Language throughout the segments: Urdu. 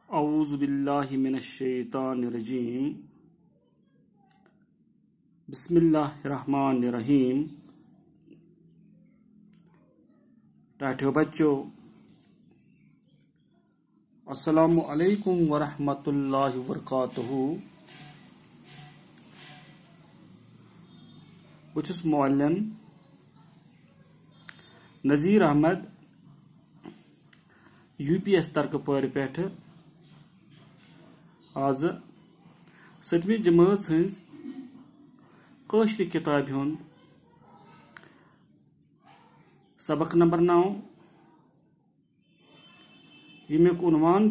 اعوذ باللہ من الشیطان الرجیم بسم اللہ الرحمن الرحیم۔ ٹاٹھو بچو السلام علیکم ورحمۃ اللہ وبرکاتہ۔ بچس معلم Nazir Ahmad U P S Turkpur پہ آز 7ویں جماعت ہز قشر کتاب ہند سبق نمبر 9 یمیک عنوان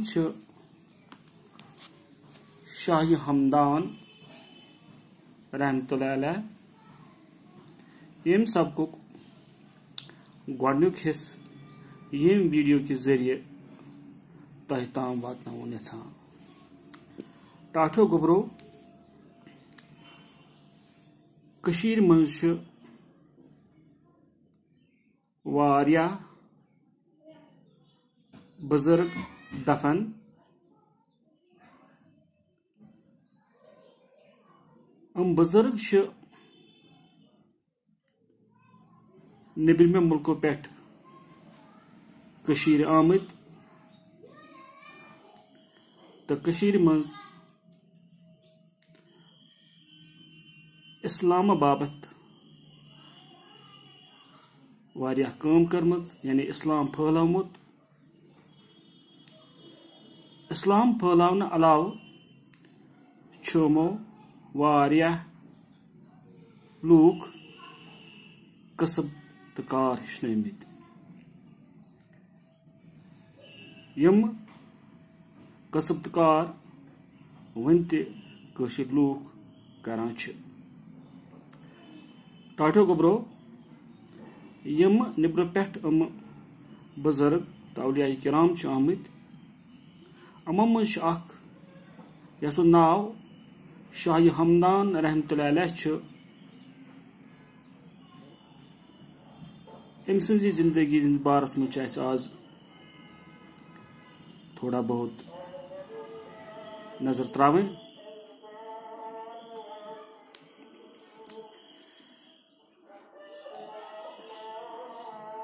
شاہ ہمدان رحمۃ اللہ علیہ۔ یم سبق گۄڈنیُک حصہ یم ویڈیو کے ذریعے تہ تام واتناوُن یژھان۔ ٹاٹھو گوبرو کشیر منز واریاہ بزرگ دفن بزرگ نیبرمو ملکو پہ کشیر آمت تو کشیر منز اسلام بابت واریاہ کام کرمت، یعنی اسلام پھیلومت۔ اسلام پھیلاون علاوہ چھمو واریاہ لوک کسب تو کار ہچنٲمٕتۍ۔ یم کسب تو کار ون تہ کٲشِر لوک کران چھ۔ ٹاٹھو گوبرو یم نیبرو پٮ۪ٹھ بزرگ تو اولیاء کرام چھ آمٕتۍ، یمو منٛز چھ اکھ یسُنٛد ناو شاہ ہمدان رحمۃ اللہ علیہ چھ۔ أمۍ سٕنٛزِ زندگی ہٕنٛدِس بارس منٛز چھ اَسہِ آز تھوڑا بہت نظر تراوٕنۍ۔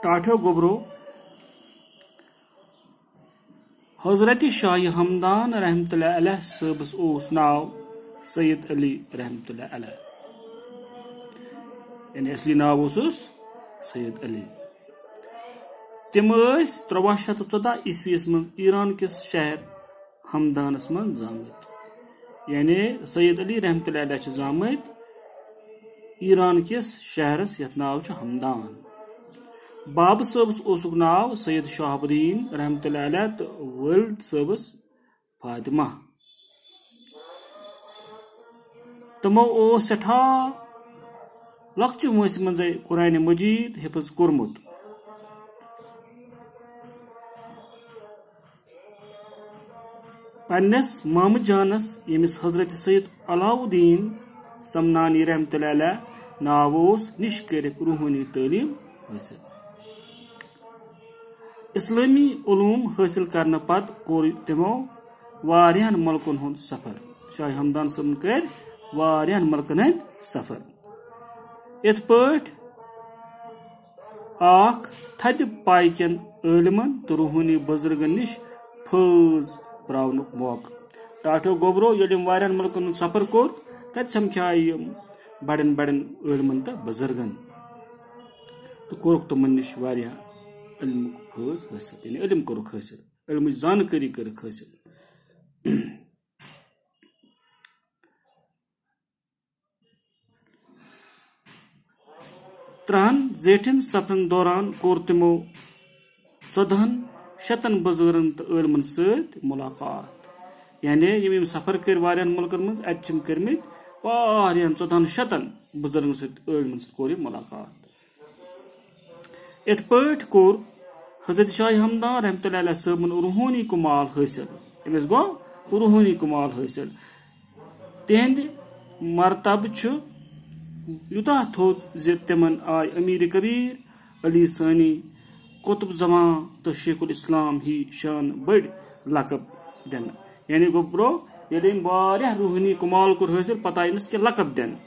ٹاٹھو گوبرو حضرت شاہ ہمدان رحمۃ اللہ علیہ صٲبس اوس ناو سید علی رحمۃ اللہ علیہ، یعنی اصلی ناو اوسُس سید علی۔ تم ٲسۍ 1314 عیسویس منٛز ایران کس شہر ہمدانس منٛز زامٕتۍ، یعنی سید علی رحمۃ اللہ علیہ چھ زامٕتۍ ایران کس شہرس یتھ ناو چھ ہمدان۔ باب صٲبس اوسُکھ ناو سید شہاب الدین رحمۃ اللہ علیہ تو والد صٲبس فاطمہ۔ تمو اوس سٹھاہ لۄکچہِ وٲنٛسہِ منٛزے قرآن مجید حفظ کوٚرمُت۔ پننس مامہٕ جانس ییٚمِس حضرت سید علاؤالدین سمنانی رحمۃ اللہ علیہ ناو اوس نِش کٔرِکھ روحٲنی تعلیٖم حٲصِل۔ اسلٲمی علوم حٲصِل کرنہٕ پتہٕ کوٚر تِمو واریاہن مُلکن ہُنٛد سفر۔ شاہ ہمدان صٲبن کٔرۍ واریاہن مُلکن ہٕنٛدۍ سفر۔ یِتھ پٲٹھۍ اکھ تھدِ پایہِ کٮ۪ن عٲلمن تہٕ روحٲنی بُزرگن نِش فٲض پراونُک موقعہٕ۔ ٹاٹھو گوبرو ییٚلہِ أمۍ واریاہن مُلکن ہُنٛد سفر کوٚر تتہِ سمکھیایہِ یِم بڑٮ۪ن بڑٮ۪ن عٲلمن تہٕ بُزرگن تہٕ کوٚرُکھ تِمن نِش واریاہ علمُک فٲض حٲصِل، یعنی علم کوٚرُکھ حٲصِل، علمٕچ زانکٲری کٔرٕکھ حٲصِل۔ 13 زیٹھٮ۪ن سفرن دوران کوٚر تِمو 1400 بُزرگن تہٕ عٲلمن سۭتۍ مُلاقات، یعنی یِم سفر کٔرۍ واریاہن مُلکن منٛز اتہِ چھِ کٔرمٕتۍ واریاہن 1400 بُزرگن سۭتۍ عٲلمن سۭتۍ کوٚر یہِ مُلاقات۔ یِتھ پٲٹھۍ کوٚر حضرت شاہ ہمدان رحمۃ اللہ علیہ صٲبن روحٲنی کمال حٲصِل۔ أمِس گوٚو روحٲنی کمال حٲصِل۔ تِہنٛدِ مرتبہٕ چھُ یوٗتاہ تھوٚد زِ تِمن آیہِ امیر کبیر علی ثانی قطب زمان تو شیخ الاسلام ہی شان بڑ لقب دن یعنی گو برو ییٚلہِ أمۍ واریاہ روحٲنی کمال کوٚر حٲصِل پتہٕ آیہِ أمِس کینٛہہ لقب دِنہٕ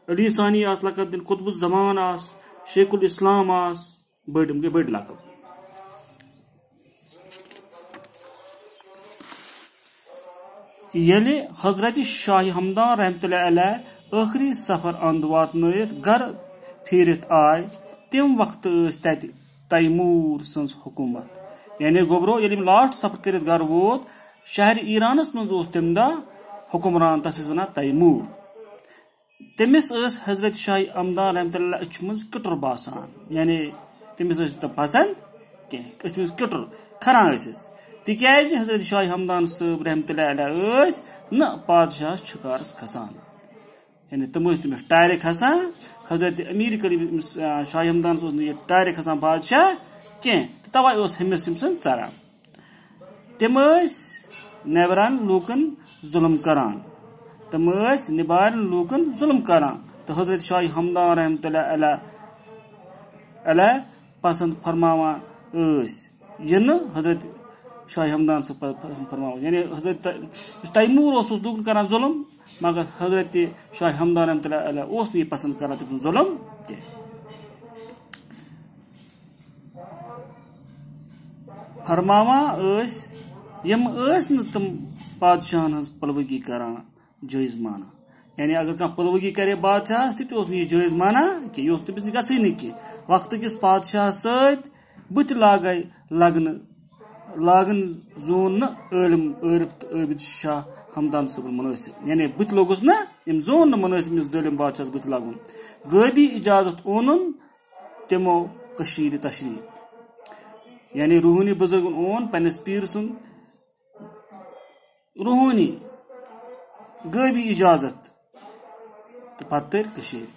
علی ثانی آس لقب دِنہٕ قطب الزمان آس شیخ الاسلام آس بٔڑۍ یِم گٔے بٔڑۍ لقب. ییٚلہِ حضرت شاہ ہمدان رحمتہ اللہ علیہ ٲخری سفر اند واتنٲیِتھ گرٕ پھیٖرِتھ آے تمہِ وقتہٕ ٲس تتہِ تیموٗر سٕنٛز حکوٗمت یعنی گوٚبرو ییٚلہِ أمۍ لاسٹ سفر کٔرِتھ گرٕ ووت شہرِ ایرانس منٛز اوس تمہِ دۄہ حکمران تس ٲسۍ ونان تیموٗر. تٔمِس ٲس حضرت شاہ ہمدان رحمتہ اللہ أچھ منٛز کِٹُر باسان یعنی تٔمِس ٲسۍ نہٕ تِم پسنٛد کینٛہہ أچھ منٛز کِٹُر کھران ٲسِس تِکیازِ حضرت شاہ ہمدان صٲب رحمتہ اللہ علیہ ٲسۍ نہٕ پادشاہس چھُکارس کھسان یعنی تِم ٲسۍ تٔمِس ٹارِ کھسان حضرت امیر کریٖم شاہ ہمدانس اوس نہٕ یہِ ٹارِ کھسان بادشاہ کینٛہہ تہٕ توے اوس ہُمِس یِم سۭتۍ ژران. تِم ٲسۍ نیبرن لوٗکن ظُلم کران تِم ٲسۍ نِبارٮ۪ن لوٗکن ظُلم کران تہٕ حضرت شاہ ہمدان رحمتہ اللہ علیہ پسند فرماوان ٲسۍ یہِ نہٕ حضرت شاہ ہمدان صٲب پسند فرماوان یعنی حضرت تیموٗر اوس لوٗکن کران ظُلم مگر حضرت شاہ ہمدان رحمتہ اللہ علیہ اوس نہٕ یہِ پسند کران تٔمۍ سُنٛد ظُلم کینٛہہ. فرماوان ٲسۍ یِم ٲسۍ نہٕ تِم بادشاہن ہٕنٛز پلوگی کران جٲیز مانان یعنی اگر کانٛہہ پلوگی کرے بادشاہس تہِ اوس نہٕ یہِ جٲیز مانان کینٛہہ یہِ اوس تٔمِس گژھٕے نہٕ کینٛہہ وقتہٕ کِس بادشاہس سۭتۍ بٕتھِ لاگن زون نہٕ عٲلم عٲرف تہٕ عٲبد شاہ ہمدان صٲبُن مُنٲسِب یعنی بٕتھِ لوٚگُس نہٕ أمۍ زون نہٕ مُنٲسِب أمِس ظٲلم بادشاہس بٕتھِ لاگُن. غٲبی اجازت اونُن تِمو کٔشیٖرِ تشریٖف یعنی روحٲنی بُزرگن اون پننِس پیٖر سُنٛد روحٲنی غٲبی اجازت تہٕ پتہٕ تٔرۍ کٔشیٖرِ.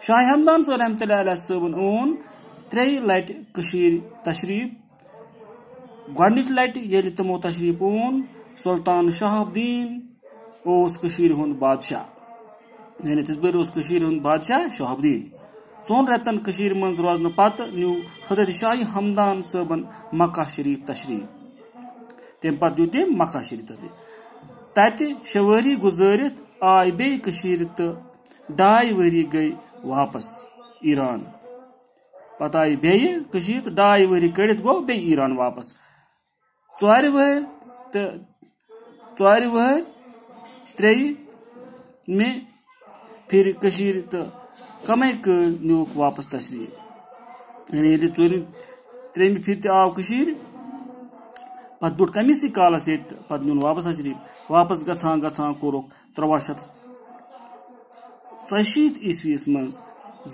شاہ ہمدان صٲب رحمتہ اللہ علیہ صٲبن اون 3 لٹہِ کٔشیٖرِ تشریٖف. گۄڈنِچ لٹہِ ییٚلہِ تِمو تشریٖف اون سلطان شہاب الدیٖن اوس کٔشیٖرِ ہُنٛد بادشاہ یعنی تِژ بٔرۍ اوس کٔشیٖرِ ہُنٛد بادشاہ شہاب الدیٖن. 2 رٮ۪تن کٔشیٖرِ منٛز روزنہٕ پتہٕ نیوٗ حضرت شاہ ہمدان صٲبن مکہ شریٖف تشریٖف. تمہِ پتہٕ دیُت تٔمۍ مکہ شریٖف تشریٖف تتہِ 6 ؤری گُزٲرِتھ آے بیٚیہِ کٔشیٖرِ تہٕ 2 ؤری گٔیہِ واپس ایران. پتہٕ آیہِ بیٚیہِ کٔشیٖرِ تہٕ 2 ؤری کٔڑِتھ گوٚو بیٚیہِ ایران واپس. 4 ؤہٕرۍ تہٕ 4 ؤہٕرۍ 3مہِ پھِرِ کٔشیٖرِ تہٕ کمے کٲلۍ نیوٗکھ واپس تشریٖف یعنی ییٚلہِ 3مہِ پھِرِ تہِ آو کٔشیٖرِ پتہٕ بیوٗٹھ کمِسٕے کالس ییٚتہِ پتہٕ نیوٗن واپس تشریٖف. واپس گژھان گژھان کوٚرُکھ 1386 عیسویس منٛز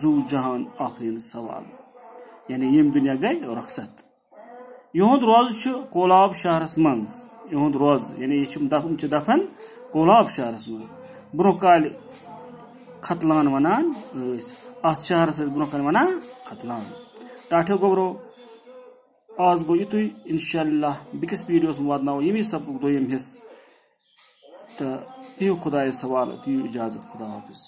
زوٗ جہان آفریٖنس حوالہٕ یعنی ییٚمہِ دُنیا گٔے رۄخصت. یِہُنٛد روزٕ چھُ کولاب شہرس منٛز یِہُنٛد روزٕ یعنی یِم چھِ دفن کولاب شہرس منٛز. برونٛہہ کالہِ ختلان ونان ٲسۍ اتھ شہرس ٲسۍ برونٛہہ کالہِ ونان ختلان. ٹاٹھیو گوٚبرو آز گوٚو یِتُے انشاء اللہ بیٚکِس ویٖڈیوس منٛز واتناوو ییٚمی سبقُک 2م حصہٕ تہٕ بِہِو خۄدایس حوالہٕ دِیِو اِجازت. خدا حافظ.